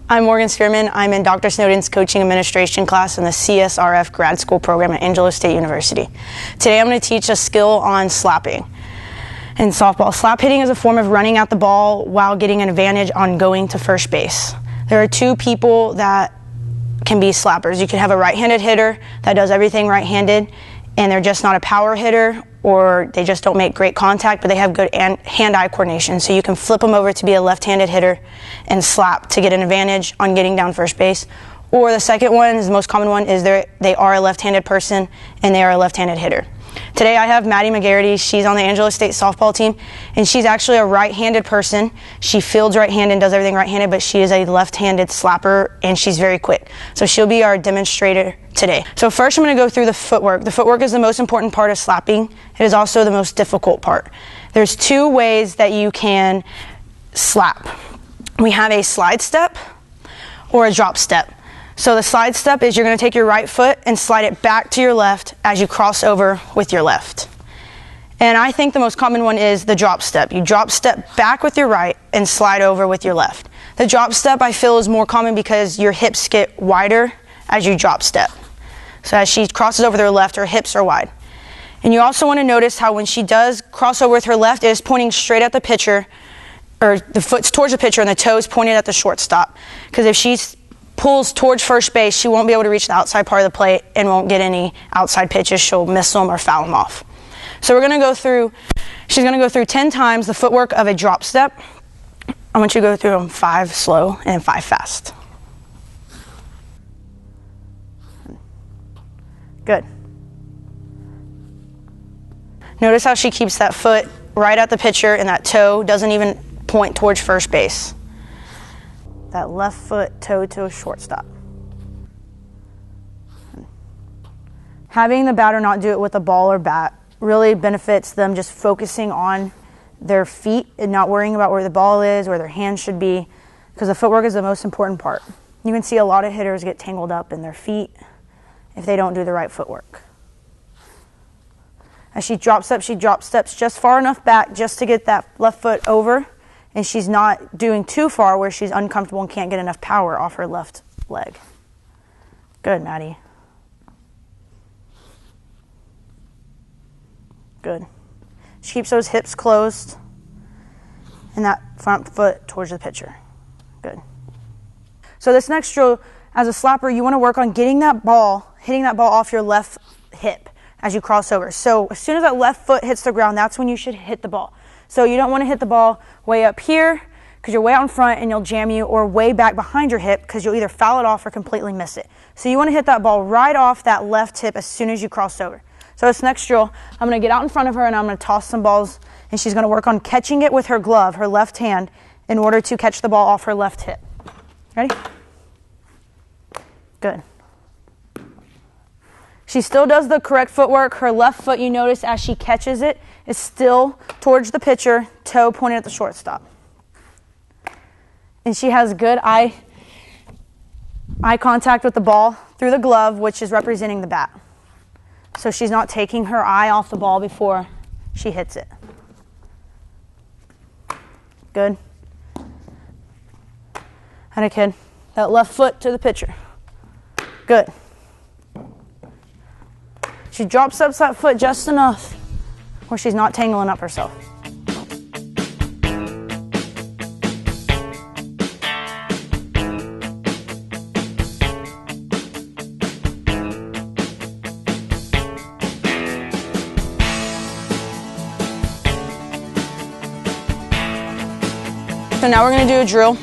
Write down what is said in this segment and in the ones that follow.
I'm Morgan Spearman. I'm in Dr. Snowden's coaching administration class in the CSRF grad school program at Angelo State University. Today I'm going to teach a skill on slapping. In softball, slap hitting is a form of running at the ball while getting an advantage on going to first base. There are two people that can be slappers. You can have a right-handed hitter that does everything right-handed, and they're just not a power hitter, or they just don't make great contact, but they have good hand-eye coordination. So you can flip them over to be a left-handed hitter and slap to get an advantage on getting down first base. Or the second one, is the most common one, is they are a left-handed person and they are a left-handed hitter. Today I have Maddie McGarity. She's on the Angelo State softball team, and she's actually a right-handed person. She fields right-handed and does everything right-handed, but she is a left-handed slapper, and she's very quick. So she'll be our demonstrator today. So first I'm going to go through the footwork. The footwork is the most important part of slapping. It is also the most difficult part. There's two ways that you can slap. We have a slide step or a drop step. So the slide step is you're going to take your right foot and slide it back to your left as you cross over with your left. And I think the most common one is the drop step. You drop step back with your right and slide over with your left. The drop step I feel is more common because your hips get wider as you drop step. So as she crosses over with her left, her hips are wide. And you also want to notice how when she does cross over with her left, it is pointing straight at the pitcher, or the foot's towards the pitcher and the toes pointed at the shortstop. Because if she pulls towards first base, she won't be able to reach the outside part of the plate and won't get any outside pitches. She'll miss them or foul them off. So we're going to go through, she's going to go through 10 times the footwork of a drop step. I want you to go through them 5 slow and 5 fast. Good. Notice how she keeps that foot right at the pitcher and that toe doesn't even point towards first base. That left foot toe to a shortstop. Having the batter not do it with a ball or bat really benefits them just focusing on their feet and not worrying about where the ball is, where their hands should be, because the footwork is the most important part. You can see a lot of hitters get tangled up in their feet if they don't do the right footwork. As she drop steps just far enough back just to get that left foot over, and she's not doing too far where she's uncomfortable and can't get enough power off her left leg. Good, Maddie. Good. She keeps those hips closed and that front foot towards the pitcher. Good. So this next drill, as a slapper, you want to work on getting that ball, hitting that ball off your left hip as you cross over. So as soon as that left foot hits the ground, that's when you should hit the ball. So you don't want to hit the ball way up here because you're way out in front and you'll jam you, or way back behind your hip because you'll either foul it off or completely miss it. So you want to hit that ball right off that left hip as soon as you cross over. So this next drill, I'm going to get out in front of her and I'm going to toss some balls, and she's going to work on catching it with her glove, her left hand, in order to catch the ball off her left hip. Ready? Good. She still does the correct footwork. Her left foot, you notice as she catches it, is still towards the pitcher, toe pointed at the shortstop. And she has good eye contact with the ball through the glove, which is representing the bat. So she's not taking her eye off the ball before she hits it. Good. And a kid. That left foot to the pitcher. Good. She drop steps that foot just enough where she's not tangling up herself. So now we're going to do a drill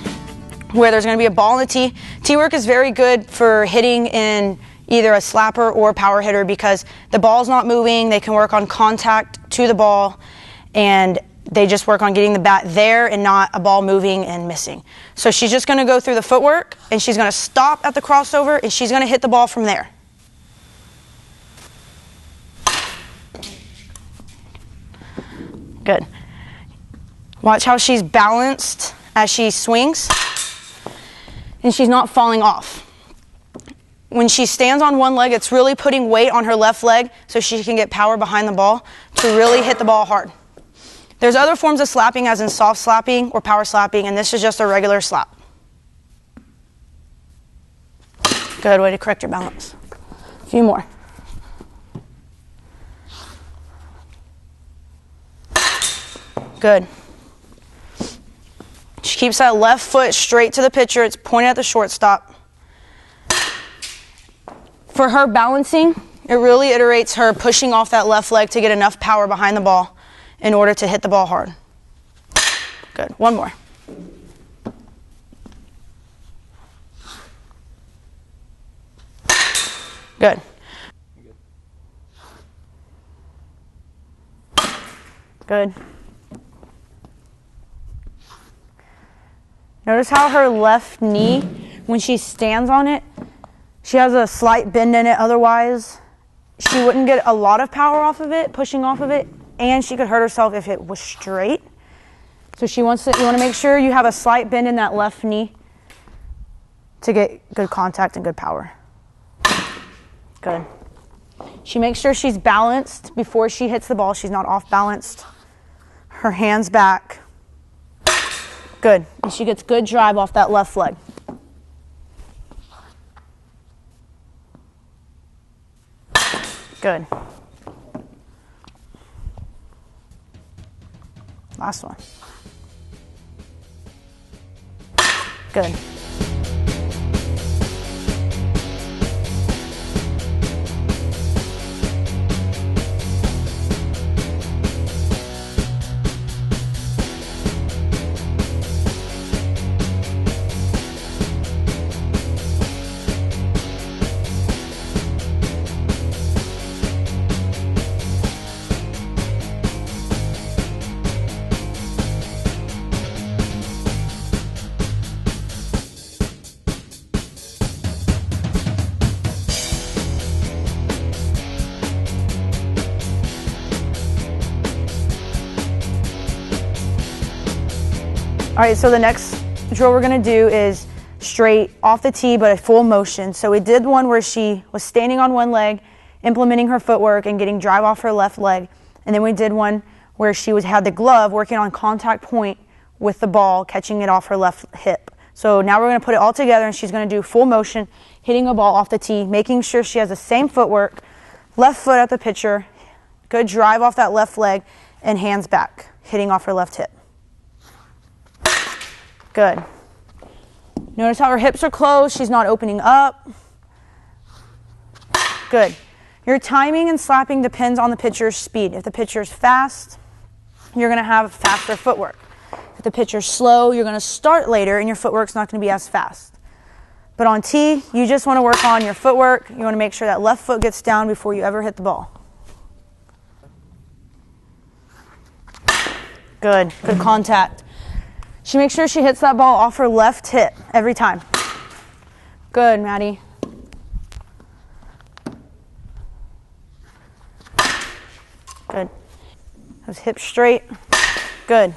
where there's going to be a ball and a tee. Tee work is very good for hitting in either a slapper or power hitter because the ball's not moving. They can work on contact to the ball, and they just work on getting the bat there and not a ball moving and missing. So she's just going to go through the footwork, and she's going to stop at the crossover, and she's going to hit the ball from there. Good. Watch how she's balanced as she swings, and she's not falling off. When she stands on one leg, it's really putting weight on her left leg so she can get power behind the ball to really hit the ball hard. There's other forms of slapping, as in soft slapping or power slapping, and this is just a regular slap. Good, way to correct your balance. A few more. Good. She keeps that left foot straight to the pitcher. It's pointed at the shortstop. For her balancing, it really iterates her pushing off that left leg to get enough power behind the ball in order to hit the ball hard. Good. One more. Good. Good. Notice how her left knee, when she stands on it, she has a slight bend in it. Otherwise, she wouldn't get a lot of power off of it, pushing off of it, and she could hurt herself if it was straight. So you want to make sure you have a slight bend in that left knee to get good contact and good power. Good. She makes sure she's balanced before she hits the ball. She's not off balanced. Her hands back. Good. And she gets good drive off that left leg. Good. Last one. Good. All right, so the next drill we're gonna do is straight off the tee, but a full motion. So we did one where she was standing on one leg, implementing her footwork and getting drive off her left leg. And then we did one where she had the glove working on contact point with the ball, catching it off her left hip. So now we're gonna put it all together and she's gonna do full motion, hitting a ball off the tee, making sure she has the same footwork, left foot at the pitcher, good drive off that left leg, and hands back, hitting off her left hip. Good. Notice how her hips are closed. She's not opening up. Good. Your timing and slapping depends on the pitcher's speed. If the pitcher's fast, you're going to have faster footwork. If the pitcher's slow, you're going to start later and your footwork's not going to be as fast. But on tee, you just want to work on your footwork. You want to make sure that left foot gets down before you ever hit the ball. Good. Good contact. She makes sure she hits that ball off her left hip every time. Good, Maddie. Good. Those hips straight. Good.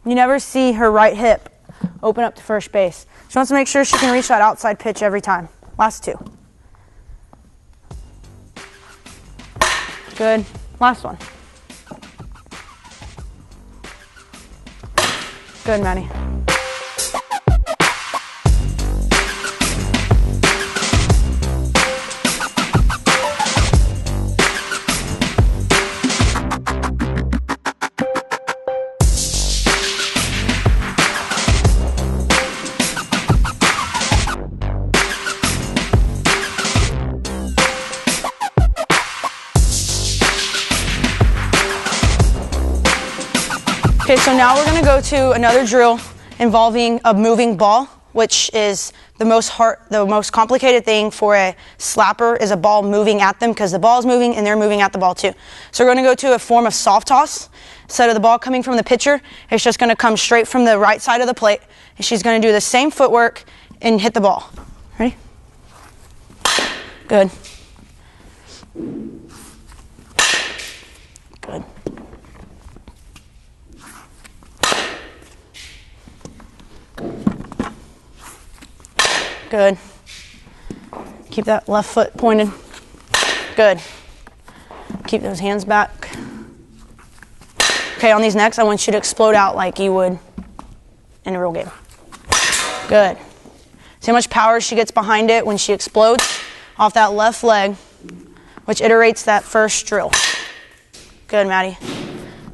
You never see her right hip open up to first base. She wants to make sure she can reach that outside pitch every time. Last two. Good. Last one. Good, Maddie. Okay, so now we're going to go to another drill involving a moving ball, which is the most complicated thing for a slapper is a ball moving at them because the ball is moving and they're moving at the ball too. So we're going to go to a form of soft toss. Instead of the ball coming from the pitcher, it's just going to come straight from the right side of the plate. And she's going to do the same footwork and hit the ball. Ready? Good. Good. Good. Keep that left foot pointed. Good. Keep those hands back. Okay, on these next, I want you to explode out like you would in a real game. Good. See how much power she gets behind it when she explodes off that left leg, which iterates that first drill. Good, Maddie.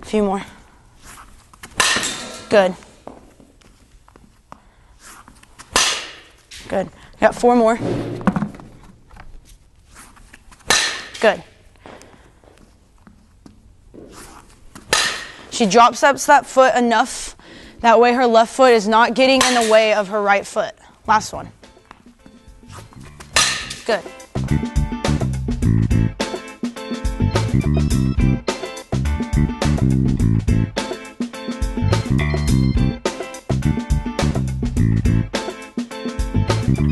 A few more. Good. Good. Got 4 more. Good. She drop steps that foot enough, that way her left foot is not getting in the way of her right foot. Last one. Good.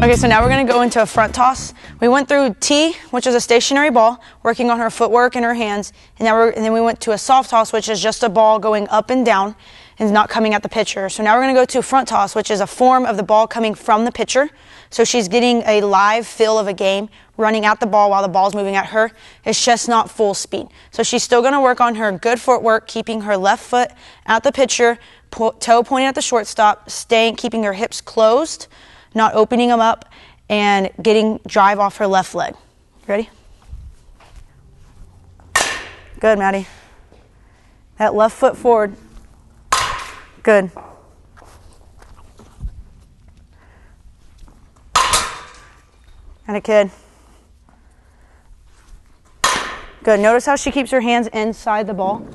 Okay, so now we're going to go into a front toss. We went through T, which is a stationary ball, working on her footwork and her hands, and then we went to a soft toss, which is just a ball going up and down and not coming at the pitcher. So now we're going to go to a front toss, which is a form of the ball coming from the pitcher. So she's getting a live feel of a game, running at the ball while the ball's moving at her. It's just not full speed. So she's still going to work on her good footwork, keeping her left foot at the pitcher, toe pointing at the shortstop, keeping her hips closed, not opening them up, and getting drive off her left leg. Ready? Good, Maddie. That left foot forward. Good. And a kid. Good. Notice how she keeps her hands inside the ball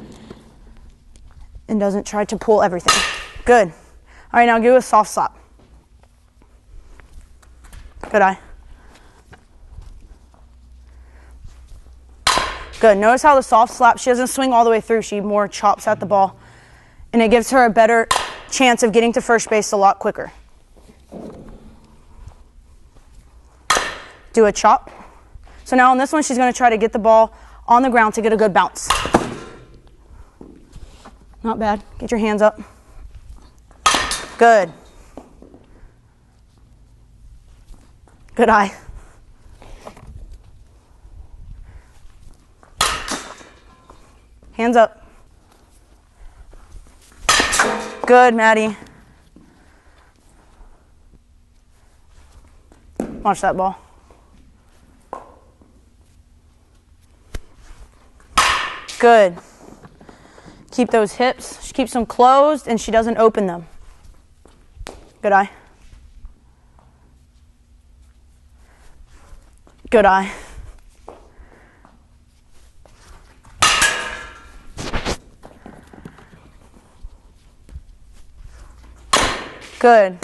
and doesn't try to pull everything. Good. All right, now give a soft slap. Good eye. Good. Notice how the soft slap, she doesn't swing all the way through. She more chops at the ball. And it gives her a better chance of getting to first base a lot quicker. Do a chop. So now on this one, she's going to try to get the ball on the ground to get a good bounce. Not bad. Get your hands up. Good. Good eye. Hands up. Good, Maddie. Watch that ball. Good. Keep those hips. She keeps them closed and she doesn't open them. Good eye. Good eye. Good.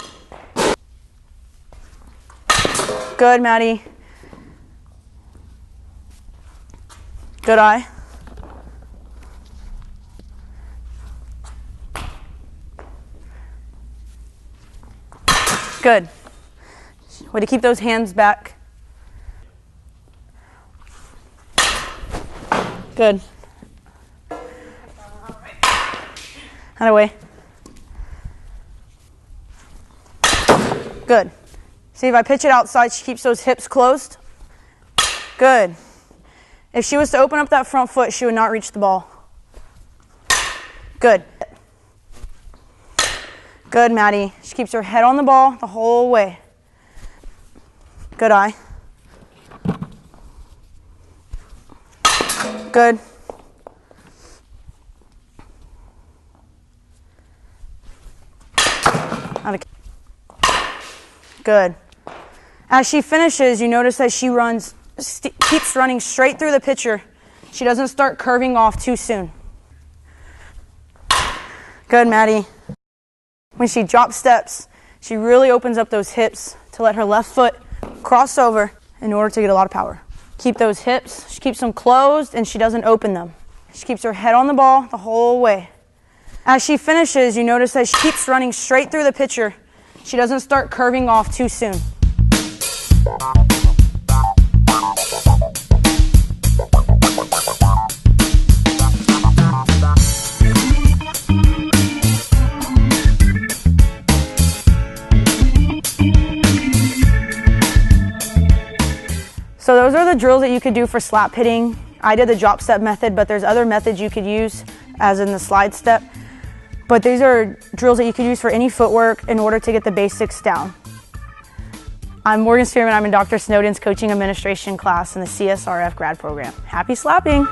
Good, Maddie. Good eye. Good. Way to keep those hands back. Good. Out of way. Good. See, if I pitch it outside, she keeps those hips closed. Good. If she was to open up that front foot, she would not reach the ball. Good. Good, Maddie. She keeps her head on the ball the whole way. Good eye. Good. Good. As she finishes, you notice that she keeps running straight through the pitcher. She doesn't start curving off too soon. Good, Maddie. When she drop steps, she really opens up those hips to let her left foot cross over in order to get a lot of power. Keep those hips. She keeps them closed and she doesn't open them. She keeps her head on the ball the whole way. As she finishes, you notice that she keeps running straight through the pitcher. She doesn't start curving off too soon. So those are the drills that you could do for slap hitting. I did the drop step method, but there's other methods you could use, as in the slide step. But these are drills that you could use for any footwork in order to get the basics down. I'm Morgan Spearman. I'm in Dr. Snowden's coaching administration class in the CSRF grad program. Happy slapping!